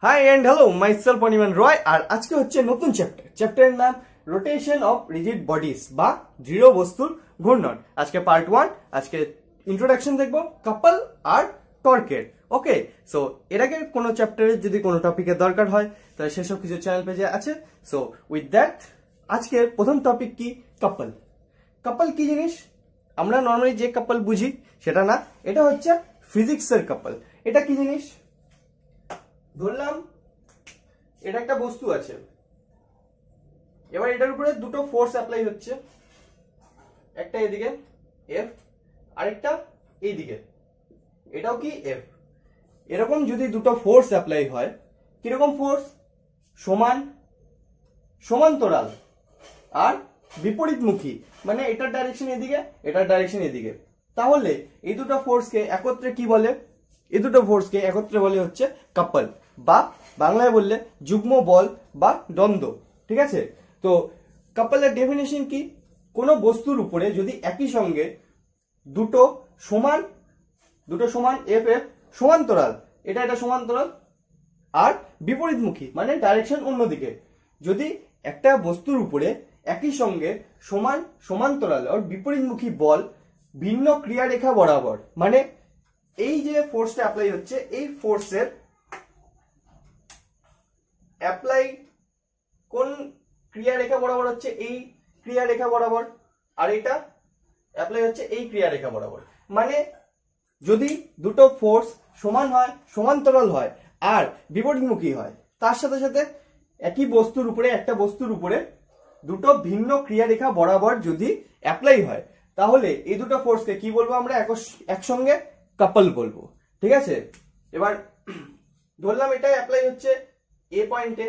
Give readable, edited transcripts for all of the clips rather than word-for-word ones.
High end hello myself অনিমান রয়। আর আজকে হচ্ছে নতুন চ্যাপ্টারের নাম রোটেশন অফ রিজিড বডিজ বা দৃঢ় বস্তুর ঘূর্ণন। আজকে পার্ট 1। আজকে ইন্ট্রোডাকশন দেখবো কাপল আর টর্কের। ওকে, সো এর আগে কোনো চ্যাপ্টারের যদি কোনো টপিকের দরকার হয় তাহলে সেসব কিছু চ্যানেল পেজে আছে। সো উইথ দ্যাট আজকের প্রথম টপিক কি কাপল। কাপল কি জিনিস? আমরা নর্মালি যে কাপল বুঝি সেটা না, এটা হচ্ছে ফিজিক্সের কাপল। এটা কি জিনিস? ধরলাম এটা একটা বস্তু আছে, এবার এটার উপরে দুটো ফোর্স অ্যাপ্লাই হচ্ছে, একটা এদিকে এফ, আরেকটা এইদিকে, এটাও কি এফ। এরকম যদি দুটো ফোর্স অ্যাপ্লাই হয়, কিরকম ফোর্স? সমান, সমান্তরাল আর বিপরীতমুখী, মানে এটার ডাইরেকশন এদিকে, এটার ডাইরেকশন এদিকে, তাহলে এই দুটো ফোর্সকে একত্রে কি বলে? এই দুটো ফোর্সকে একত্রে বলে হচ্ছে কাপল, বা বাংলায় বললে যুগ্ম বল বা দ্বন্দ্ব। ঠিক আছে, তো কাপলের ডেফিনেশন কি? কোনো বস্তুর উপরে যদি একই সঙ্গে দুটো সমান এফ এফ সমান্তরাল, এটা সমান্তরাল আর বিপরীতমুখী মানে ডাইরেকশন অন্যদিকে, যদি একটা বস্তুর উপরে একই সঙ্গে সমান্তরাল আর বিপরীতমুখী বল ভিন্ন ক্রিয়া রেখা বরাবর, মানে এই যে ফোর্সটা অ্যাপ্লাই হচ্ছে, এই ফোর্সের অ্যাপ্লাই কোন ক্রিয়া রেখা বরাবর হচ্ছে? এই ক্রিয়া রেখা বরাবর, আর এটা অ্যাপ্লাই হচ্ছে এই ক্রিয়া রেখা বরাবর। মানে যদি দুটো ফোর্স সমান হয়, সমান্তরাল হয় আর বিপরীতমুখী হয়, তার সাথে সাথে একই বস্তুর উপরে, একটা বস্তুর উপরে দুটো ভিন্ন ক্রিয়া রেখা বরাবর যদি অ্যাপ্লাই হয়, তাহলে এই দুটো ফোর্সকে কি বলবো আমরা? একসঙ্গে কাপল বলবো। ঠিক আছে, এবার ধরলাম এটা অ্যাপ্লাই হচ্ছে এ পয়েন্টে,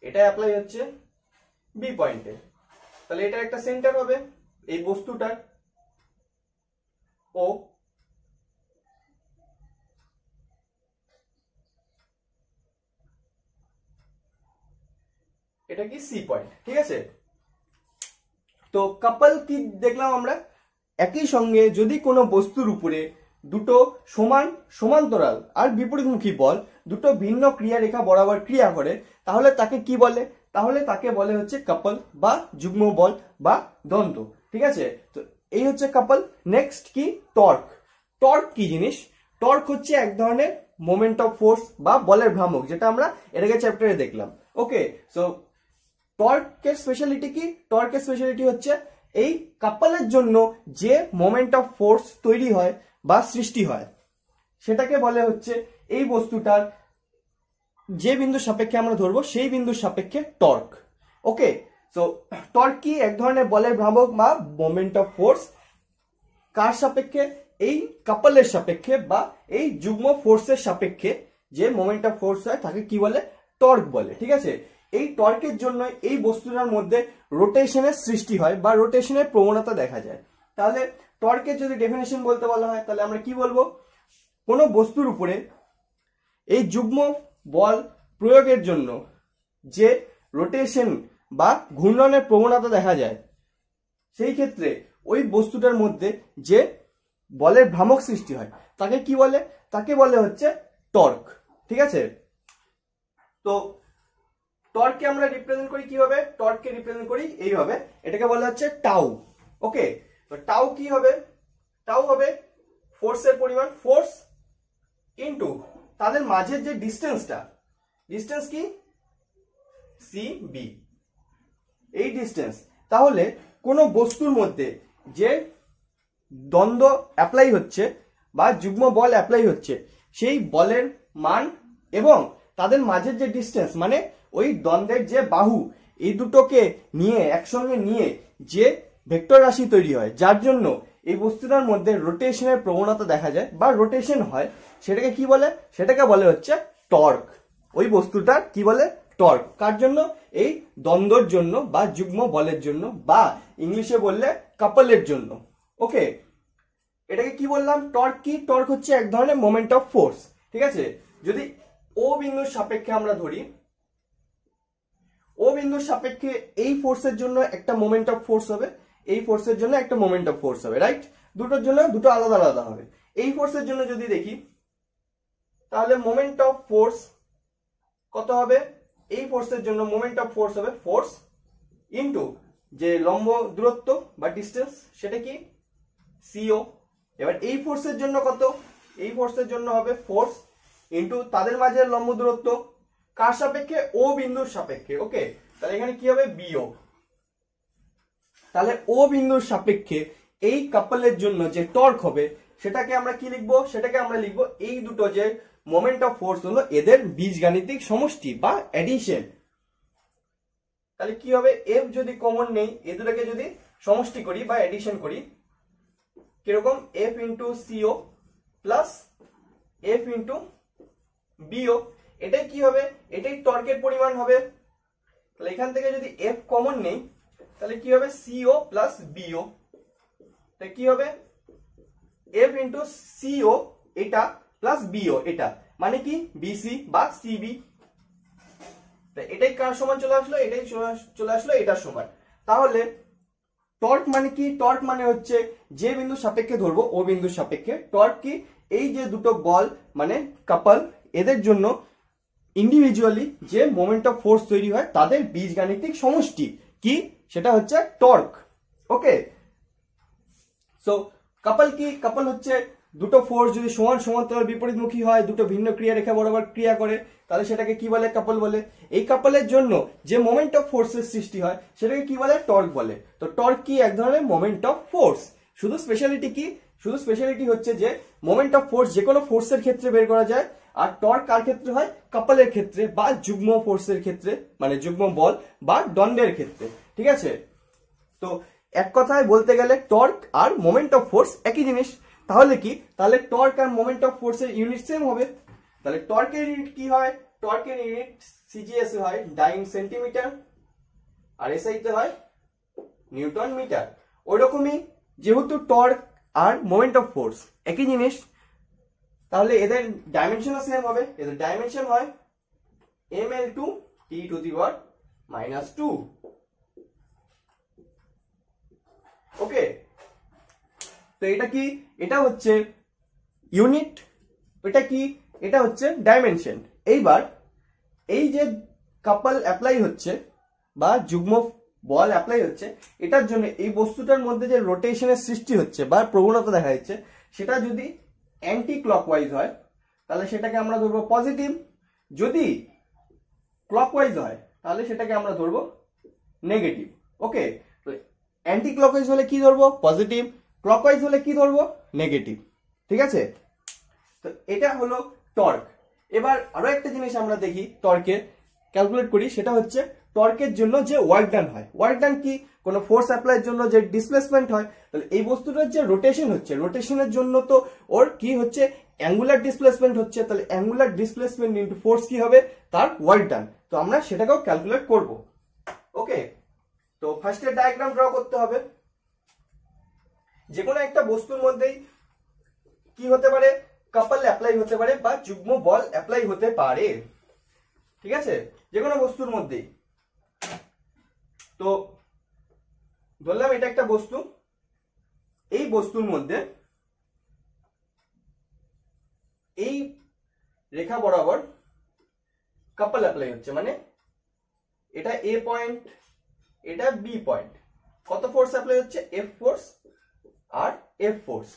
এটা অ্যাপ্লাই হচ্ছে বি পয়েন্টে, তাহলে এটা একটা সেন্টার হবে এই বস্তুটার ও, এটা কি সি পয়েন্ট। ঠিক আছে, তো কাপল কি দেখলাম আমরা? একই সঙ্গে যদি কোনো বস্তুর উপরে দুটো সমান্তরাল আর বিপরীতমুখী বল দুটো ভিন্ন ক্রিয়া রেখা বরাবর ক্রিয়া করে, তাহলে তাকে কি বলে? তাহলে তাকে বলে হচ্ছে কাপল বা যুগ্ম বল বা দ্বন্দ্ব। ঠিক আছে, তো এই হচ্ছে কাপল। নেক্সট কি? টর্ক। টর্ক কি জিনিস? টর্ক হচ্ছে এক ধরনের মোমেন্ট অফ ফোর্স বা বলের ভ্রামক, যেটা আমরা এর আগে চ্যাপ্টারে দেখলাম। ওকে, সো টর্কের স্পেশালিটি কি? টর্কের স্পেশালিটি হচ্ছে এই কাপলের জন্য যে মোমেন্ট অফ ফোর্স তৈরি হয় বা সৃষ্টি হয়, সেটাকে বলে হচ্ছে এই বস্তুটার যে বিন্দুর সাপেক্ষে আমরা ধরবো সেই বিন্দুর সাপেক্ষে টর্ক। ওকে, সো টর্ক কি? এক ধরনের বলের ভ্রামক বা মোমেন্ট অফ ফোর্স। কার সাপেক্ষে? এই কাপলের সাপেক্ষে বা এই যুগ্ম ফোর্সের সাপেক্ষে যে মোমেন্ট অফ ফোর্স হয় তাকে কি বলে? টর্ক বলে। ঠিক আছে, এই টর্কের জন্য এই বস্তুটার মধ্যে রোটেশনের সৃষ্টি হয় বা রোটেশনের প্রবণতা দেখা যায়। তাহলে টর্কের যদি ডেফিনেশন বলতে বলা হয়, তাহলে আমরা কি বলবো? কোনো বস্তুর উপরে এই যুগ্ম বল প্রয়োগের জন্য যে রোটেশন বা ঘূর্ণনের প্রবণতা দেখা যায়, সেই ক্ষেত্রে ওই বস্তুটার মধ্যে যে বলের ভ্রামক সৃষ্টি হয় তাকে কি বলে? তাকে বলে হচ্ছে টর্ক। ঠিক আছে, তো টর্ককে আমরা রিপ্রেজেন্ট করি কিভাবে? টর্ককে রিপ্রেজেন্ট করি এইভাবে, এটাকে বলা হচ্ছে টাউ। ওকে, তো টাউ কি হবে? টাউ হবে ফোর্সের পরিমাণ, ফোর্স ইনটু তাদের মাঝের যে ডিসটেন্সটা, ডিসটেন্স কি? সি বি, এই ডিসটেন্স। তাহলে কোনো বস্তুর মধ্যে যে দ্বন্দ্ব অ্যাপ্লাই হচ্ছে বা যুগ্ম বল অ্যাপ্লাই হচ্ছে, সেই বলের মান এবং তাদের মাঝের যে ডিসটেন্স, মানে ওই দ্বন্দ্বের যে বাহু, এই দুটোকে নিয়ে একসঙ্গে নিয়ে যে ভেক্টর রাশি তৈরি হয়, যার জন্য এই বস্তুটার মধ্যে রোটেশনের প্রবণতা দেখা যায় বা রোটেশন হয়, সেটাকে কি বলে? সেটাকে বলে হচ্ছে টর্ক। ওই বস্তুটার কি বলে? টর্ক। কার জন্য? এই দ্বন্দ্বর জন্য বা যুগ্ম বলের জন্য, বা ইংলিশে বললে কাপলের জন্য। ওকে, এটাকে কি বললাম? টর্ক কি? টর্ক হচ্ছে এক ধরনের মোমেন্ট অফ ফোর্স। ঠিক আছে, যদি ও বিন্দুর সাপেক্ষে আমরা ধরি, ও বিন্দুর সাপেক্ষে এই ফোর্সের জন্য একটা মোমেন্ট অফ ফোর্স হবে, এই ফোর্সের জন্য একটা মোমেন্ট অফ ফোর্স হবে, রাইট? দুটোর জন্য দুটো আলাদা আলাদা হবে। এই ফোর্সের জন্য যদি দেখি, তাহলে মোমেন্ট অফ ফোর্স কত হবে, এই ফোর্সের জন্য মোমেন্ট অফ ফোর্স হবে ফোর্স ইনটু যে লম্ব দূরত্ব বা ডিস্টেন্স সেটা কি সিও। এবার এই ফোর্সের জন্য কত, এই ফোর্সের জন্য হবে ফোর্স ইনটু তাদের মাঝে লম্ব দূরত্ব কার সাপেক্ষে, ও বিন্দুর সাপেক্ষে। ওকে, তাহলে এখানে কি হবে বিও। তাহলে ও বিন্দুর সাপেক্ষে এই কাপলের জন্য যে টর্ক হবে সেটাকে আমরা কি লিখবো, সেটাকে আমরা লিখবো এই দুটো যে মোমেন্ট অফ ফোর্স হলো এদের বীজগাণিতিক সমষ্টি বা এডিশন। তাহলে কি হবে, এফ যদি কমন নেই এ দুটোকে যদি সমষ্টি করি বা এডিশন করি কিরকম, F into CO plus F into BO, এটাই কি হবে, এটাই টর্কের পরিমাণ হবে। তাহলে এখান থেকে যদি এফ কমন নেই তাহলে কি হবে সিও প্লাস বিও, তাহলে কি হবে এফ ইন্টু সিও এটা প্লাস বিও এটা, মানে কি বিসি বা সিবি। এটাই কার সমান চলে আসলো, এটাই চলে আসলো এটার সমান। তাহলে টর্ক মানে কি, টর্ক মানে হচ্ছে যে বিন্দুর সাপেক্ষে ধরবো ও বিন্দুর সাপেক্ষে টর্ক কি, এই যে দুটো বল মানে কাপল এদের জন্য ইন্ডিভিজুয়ালি যে মোমেন্ট অফ ফোর্স তৈরি হয় তাদের বীজগাণিতিক সমষ্টি কি, সেটা হচ্ছে টর্ক। ওকে, সো কাপল কি, কাপল হচ্ছে দুটো ফোর্স যদি সমান সমান্তরাল বিপরীতমুখী হয়, দুটো ভিন্ন ক্রিয়া রেখা বরাবর ক্রিয়া করে তাহলে সেটাকে কি বলে, কাপল বলে। এই কাপলের জন্য যে মোমেন্ট অফ ফোর্সের সৃষ্টি হয় সেটাকে কি বলে, টর্ক বলে। তো টর্ক কি, এক ধরনের মোমেন্ট অফ ফোর্স। শুধু স্পেশালিটি কি, শুধু স্পেশালিটি হচ্ছে যে মোমেন্ট অফ ফোর্স যে কোনো ফোর্সের ক্ষেত্রে বের করা যায়, আর টর্ক কার ক্ষেত্রে হয়, কাপলের ক্ষেত্রে বা যুগ্ম ফোর্সের ক্ষেত্রে মানে যুগ্ম বল বা দণ্ডের ক্ষেত্রে। ঠিক আছে, তো এক কথায় বলতে গেলে টর্ক আর মোমেন্ট অফ ফোর্স একই জিনিস। তাহলে কি, তাহলে টর্ক আর মোমেন্ট অফ ফোর্সের ইউনিট সেম হবে। তাহলে টর্কের ইউনিট কি হয়, টর্কের ইউনিট সিজিএস হয় ডাইন সেন্টিমিটার আর এসআই তে হয় নিউটন মিটার। ওইরকমই যেহেতু টর্ক আর মোমেন্ট অফ ফোর্স একই জিনিস তাহলে এদের ডাইমেনশনও সেম হবে। এদের ডাইমেনশন হয় ml2 t⁻²। ওকে, তো এটা কি, এটা হচ্ছে ইউনিট, এটা কি, এটা হচ্ছে ডাইমেনশন। এইবার এই যে কাপল অ্যাপ্লাই হচ্ছে বা যুগ্ম বল অ্যাপ্লাই হচ্ছে এটার জন্য এই বস্তুটার মধ্যে যে রোটেশনের সৃষ্টি হচ্ছে বা প্রবণতা দেখা যাচ্ছে সেটা যদি অ্যান্টি ক্লকওয়াইজ হয় তাহলে সেটাকে আমরা ধরবো পজিটিভ, যদি ক্লকওয়াইজ হয় তাহলে সেটাকে আমরা ধরবো নেগেটিভ। ওকে, তো অ্যান্টি ক্লকওয়াইজ হলে কি ধরবো, পজিটিভ, ক্লকওয়াইজ হলে কি ধরবো, নেগেটিভ। ঠিক আছে, তো এটা হলো টর্ক। এবার আরো একটা জিনিস আমরা দেখি টর্কে ক্যালকুলেট করি, সেটা হচ্ছে টর্কের জন্য যে ওয়ার্ক ডান হয়। ওয়ার্ক ডান কি, কোনো ফোর্স অ্যাপ্লাইয়ের জন্য যে ডিসপ্লেসমেন্ট হয়, তাহলে এই বস্তুটার যে রোটেশন হচ্ছে রোটেশনের জন্য তো ওর কি হচ্ছে, অ্যাঙ্গুলার ডিসপ্লেসমেন্ট হচ্ছে। তাহলে অ্যাঙ্গুলার ডিসপ্লেসমেন্ট ইনটু ফোর্স কি হবে, তার ওয়ার্ক ডান। তো আমরা সেটাকেও ক্যালকুলেট করব। ওকে, তো ফার্স্টে ডায়াগ্রাম ড্র করতে হবে। যে কোনো একটা বস্তুর মধ্যেই কি হতে পারে, কাপল অ্যাপ্লাই হতে পারে বা যুগ্ম বল অ্যাপ্লাই হতে পারে। ঠিক আছে, যে কোনো বস্তুর মধ্যেই। তো ধরলাম এটা একটা বস্তু, এই বস্তুর মধ্যে এই রেখা বরাবর কাপল অ্যাপ্লাই হচ্ছে, মানে এটা এ পয়েন্ট এটা বি পয়েন্ট, কত ফোর্স অ্যাপ্লাই হচ্ছে, এফ ফোর্স আর এফ ফোর্স।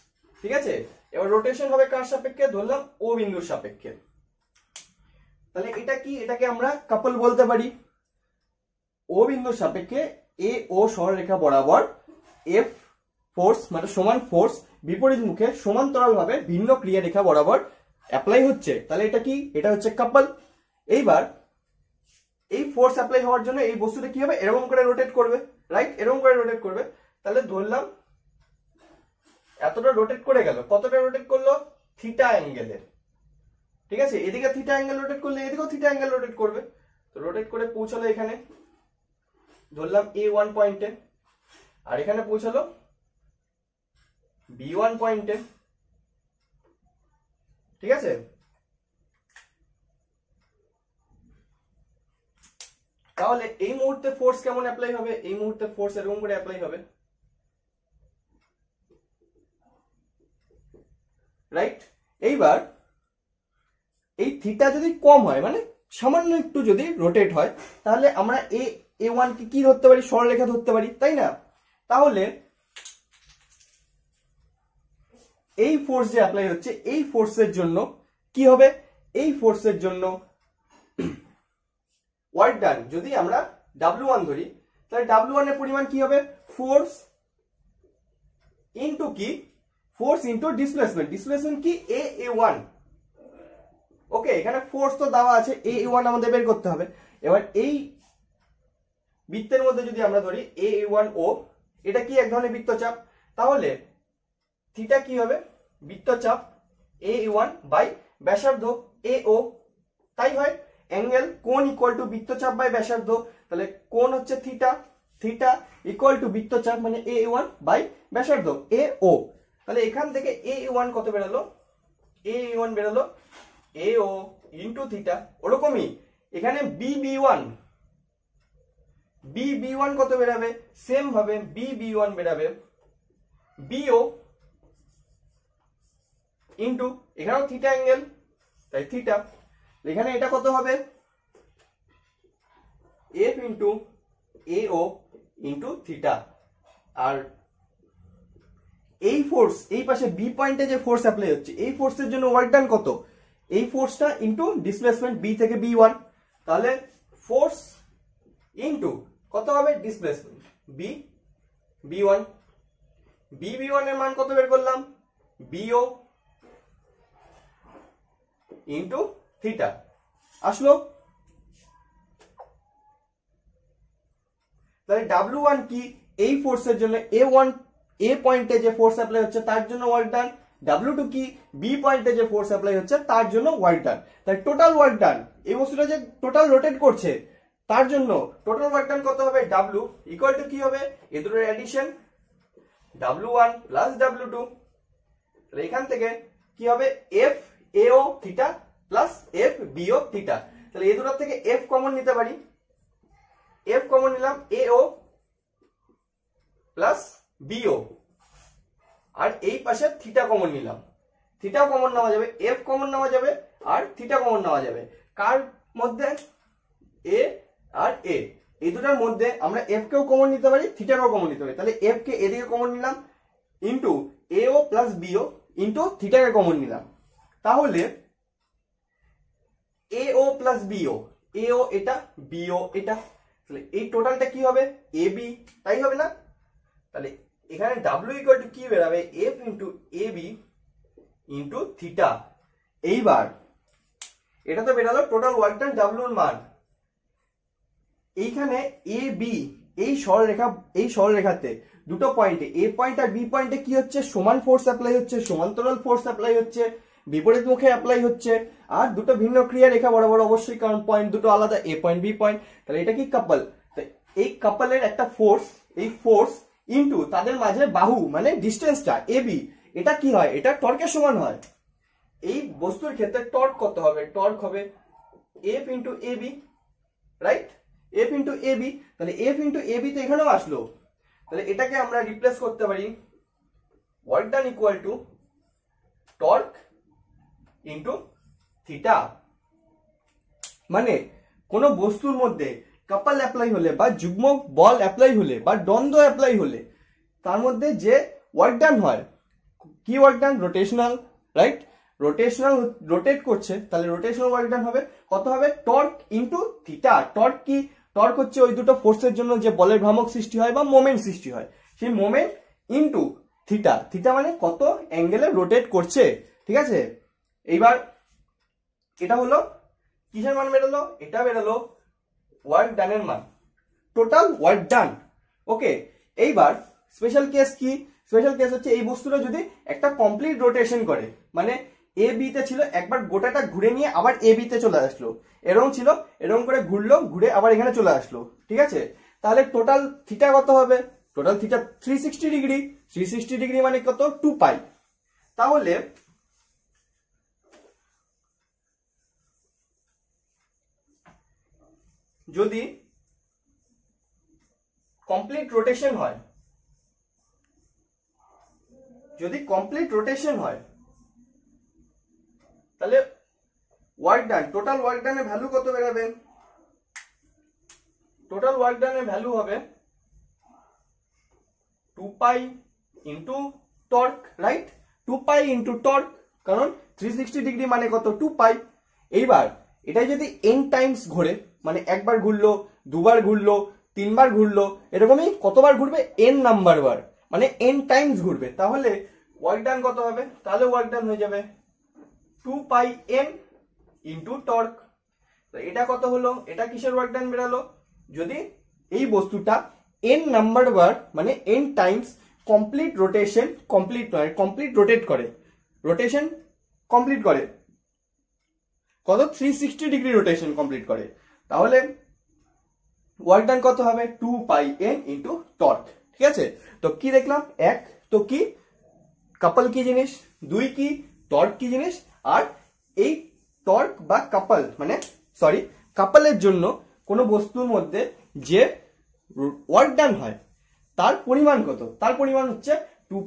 ঠিক আছে, এবার রোটেশন হবে কার সাপেক্ষে, ধরলাম ও বিন্দুর সাপেক্ষে। তাহলে এটা কি, এটাকে আমরা কাপল বলতে পারি। ও বিন্দুর সাপেক্ষে এ ও সরলরেখা বরাবর এফ ফোর্স মানে সমান ফোর্স বিপরীত মুখে সমান্তরাল ভাবে ভিন্ন ক্রিয়া রেখা বরাবর অ্যাপ্লাই হচ্ছে, তাহলে এটা কি, এটা হচ্ছে কাপল। এইবার এই ফোর্স অ্যাপ্লাই হওয়ার জন্য এই বস্তুটা কি হবে, এরকম করে রোটেট করবে, রাইট, এরকম করে রোটেট করবে। তাহলে ধরলাম এতটা রোটেট করে গেল, কতটা রোটেট করলো, থিটা অ্যাঙ্গেলের। ঠিক আছে, এদিকে থিটা অ্যাঙ্গেল রোটেট করলে এদিকেও থিটা অ্যাঙ্গেল রোটেট করবে। তো রোটেট করে পৌঁছালো এখানে, ধরলাম A1 পয়েন্টে, আর এখানে পৌঁছালো B1 পয়েন্টে। ঠিক আছে, তাহলে এই মুহূর্তে ফোর্স কেমন অ্যাপ্লাই হবে, এই মুহূর্তে ফোর্স এরকম করে অ্যাপ্লাই হবে, রাইট। এইবার এই থিটা যদি কম হয় মানে সামান্য একটু যদি রোটেট হয় তাহলে আমরা এ ওয়ান কে কি ধরতে পারি, সরলরেখা ধরতে পারি, তাই না? তাহলে এই ফোর্স যে অ্যাপ্লাই হচ্ছে এই ফোর্সের জন্য কি হবে, এই ফোর্সের জন্য ওয়ার্ক ডান যদি আমরা W1 ধরি তাহলে W1 এর পরিমাণ কি হবে, ফোর্স ইনটু কি, ফোর্স ইনটু ডিসপ্লেসমেন্ট, ডিসপ্লেসমেন্ট কি A1। ওকে, এখানে ফোর্স তো দেওয়া আছে, A1 আমাদের বের করতে হবে। এবার এই বৃত্তের মধ্যে যদি আমরা ধরি A1O, এটা কি এক ধরনের বৃত্তচাপ, তাহলে থিটা কি হবে, বৃত্তচাপ A1 বাই ব্যাসার্ধ AO, তাই হয়। অ্যাঙ্গেল কোণ ইকুয়াল টু বৃত্তচাপ বাই ব্যাসার্ধ, তাহলে কোণ হচ্ছে থিটা, থিটা ইকুয়াল টু বৃত্তচাপ মানে A1 বাই ব্যাসার্ধ AO। তাহলে এখান থেকে A1 কত বেরোলো, A1 বেরোলো AO ইন্টু থিটা। ওরকমই এখানে BB1 কত বেরাবে, সেম ভাবে BB1 বেরাবে BO ইন্টু এখানেও থিটা অ্যাঙ্গেল, তাই থিটা। এখানে এটা কত হবে, F into AO into theta. আর এই ফোর্স এই পাশে বি পয়েন্টে যে ফোর্স অ্যাপ্লাই হচ্ছে এই ফোর্সের জন্য ওয়ার্ক ডান কত, এই ফোর্সটা ইন্টু ডিসপ্লেসমেন্ট বি থেকে B1, তাহলে ফোর্স ইন্টু কত হবে, ডিসপ্লেসমেন্ট B1, B1 এর মান কত বের করলাম, BO ইন্টু থিটা আসলো। তাহলে W1 কি, এই ফোর্সের জন্য A1 এ পয়েন্টে যে ফোর্স অ্যাপ্লাই হচ্ছে তার জন্য ওয়ার্ক ডান, W2 কি, বি পয়েন্টে যে ফোর্স অ্যাপ্লাই হচ্ছে তার জন্য ওয়ার্ক ডান। তাই টোটাল ওয়ার্ক ডান, এই বস্তুটা যে টোটাল রোটেট করছে তার জন্য টোটাল ওয়ার্ক ডান কত হবে, W ইকুয়াল টু কি হবে, এ দুটোর অ্যাডিশন W1 প্লাস W2। তাহলে এখান থেকে কি হবে, F AO theta plus F BO theta. তাহলে এই দুটোর থেকে F কমন নিতে পারি, F কমন নিলাম AO প্লাস BO, আর এই পাশে থিটা কমন নিলাম, থিটাও কমন নেওয়া যাবে, F কমন নেওয়া যাবে আর থিটা কমন নেওয়া যাবে। কার মধ্যে, A আর A, এই দুটার মধ্যে আমরা F কেও কমন নিতে পারি, থিটাকেও কমন নিতে পারি। তাহলে F কে এদিকে কমন নিলাম into AO plus BO into থিটাকে কমন নিলাম। তাহলে AO প্লাস BO, AO এটা BO এটা, তাহলে এই টোটালটা কি হবে, AB, তাই হবে না? তাহলে এখানে W ইকুয়াল টু কি বেরাবে, F into AB into theta. এইবার এটা তো বেরালো টোটাল ওয়ার্ক ডান W এর মান। এইখানে AB এই সরলরেখাতে দুটো পয়েন্টে A পয়েন্ট আর B পয়েন্টে কি হচ্ছে, সমান ফোর্স অ্যাপ্লাই হচ্ছে, সমান্তরাল ফোর্স অ্যাপ্লাই হচ্ছে, বিপরীত মুখে অ্যাপ্লাই হচ্ছে, আর দুটো ভিন্ন ক্রিয়া রেখা বরাবর অবশ্যই, কারণ পয়েন্ট দুটো আলাদা, A পয়েন্ট B পয়েন্ট। তাহলে এটা কি কাপল, এই কাপলের একটা ফোর্স, এই ফোর্স ইনটু তাদের মাঝে বাহু মানে ডিস্টেন্সটা AB, এটা কি হয়, এটা টর্কের সমান হয়। এই বস্তুর ক্ষেত্রে টর্ক কত হবে, টর্ক হবে F into AB, right, F into AB। তাহলে F ইন্টু AB তো এখানেও আসলো, তাহলে এটাকে আমরা রিপ্লেস করতে পারি work done equal to torque into theta. মানে কোন বস্তুর মধ্যে কাপল অ্যাপ্লাই হলে বা যুগ্ম বল অ্যাপ্লাই হলে বা দ্বন্দ্ব অ্যাপ্লাই হলে তার মধ্যে যে ওয়ার্ক ডান হয়, কি work done, rotational, right, rotational, rotate করছে, তাহলে রোটেশনাল ওয়ার্ক ডান হবে কত হবে, টর্ক ইন্টু থিটা। টর্ক কি, টর্ক হচ্ছে ওই দুটো ফোর্সের জন্য যে বলের ভ্রামক সৃষ্টি হয় বা মোমেন্ট সৃষ্টি হয়, সেই মোমেন্ট ইন্টু থিটা। থিটা মানে কত অ্যাঙ্গেলে রোটেট করছে, ঠিক আছে। এইবার এটা হলো কিসের মান বেরোলো, এটা বেরোলো ওয়ার্ক ডানের মান, টোটাল ওয়ার্ক ডান। ওকে, এইবার স্পেশাল কেস কি, স্পেশাল কেস হচ্ছে এই বস্তুটা যদি একটা কমপ্লিট রোটেশন করে, মানে এ বি তে ছিল, একবার গোটাটা ঘুরে নিয়ে আবার এ বি তে চলে আসলো, এরকম ছিল, এরকম করে ঘুরলো, ঘুরে আবার এখানে চলে আসলো, ঠিক আছে। তাহলে টোটাল থিটা কত হবে, টোটাল থিটা 360 ডিগ্রি, 360 ডিগ্রি মানে কত, 2 পাই। তাহলে যদি কমপ্লিট রোটেশন হয়, যদি কমপ্লিট রোটেশন হয় তাহলে ওয়ার্ক ডান, টোটাল ওয়ার্ক ডানের ভ্যালু কত বেরাবে? টোটাল ওয়ার্ক ডানের ভ্যালু হবে 2 pi into torque, right? 2 pi into torque, কারণ 360 ডিগ্রি মানে কত? 2 পাই। এইবার এটাই যদি n টাইমস ঘোরে, মানে একবার ঘুরলো, দুবার ঘুরলো, তিনবার ঘুরলো, এরকমই কতবার ঘুরবে? n নাম্বার বার, মানে n টাইমস ঘুরবে, তাহলে ওয়ার্ক ডান কত হবে? তাহলে ওয়ার্ক ডান হয়ে যাবে 2 পাই n ইন্টু টর্ক। তো এটা কত হলো? এটা কিসের ওয়ার্ক ডান বেরালো? যদি এই বস্তুটা n নাম্বার বার, মানে n Times complete rotation, complete নয় কমপ্লিট রোটেট করে, রোটেশন কমপ্লিট করে, কত? 360 ডিগ্রি রোটেশন কমপ্লিট করে, তাহলে ওয়ার্ক ডান কত হবে? 2 পাই n ইন্টু টর্ক। ঠিক আছে, তো কি দেখলাম? এক, তো কি কাপল কি জিনিস, দুই কি টর্ক কি জিনিস, আর এই টর্ক বা কাপল মানে সরি কাপলের জন্য কোনো বস্তুর মধ্যে যে ওয়ার্ক ডান হয় তার পরিমাণ কত? তার পরিমাণ হচ্ছে 2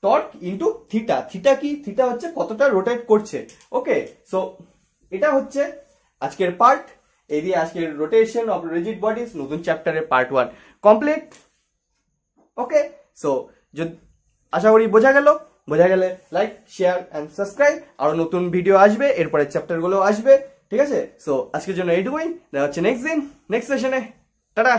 টর্ক ইন্টু থিটা। থিটা কি? থিটা হচ্ছে কতটা রোটেট করছে। ওকে, সো এটা হচ্ছে আজকের পার্ট। এই দিয়ে আজকের রোটেশন অফ রিজিড বডিজ নতুন চ্যাপ্টারের পার্ট 1 কমপ্লিট। ওকে, সো আশা করি বোঝা গেল। বোঝা গেলে লাইক, শেয়ার এন্ড সাবস্ক্রাইব। আরো নতুন ভিডিও আসবে, এরপরে চ্যাপ্টার গুলো আসবে। ঠিক আছে, সো আজকের জন্য এইটুকুই, দেখা হচ্ছে নেক্সট দিন নেক্সট সেশনে। টাটা।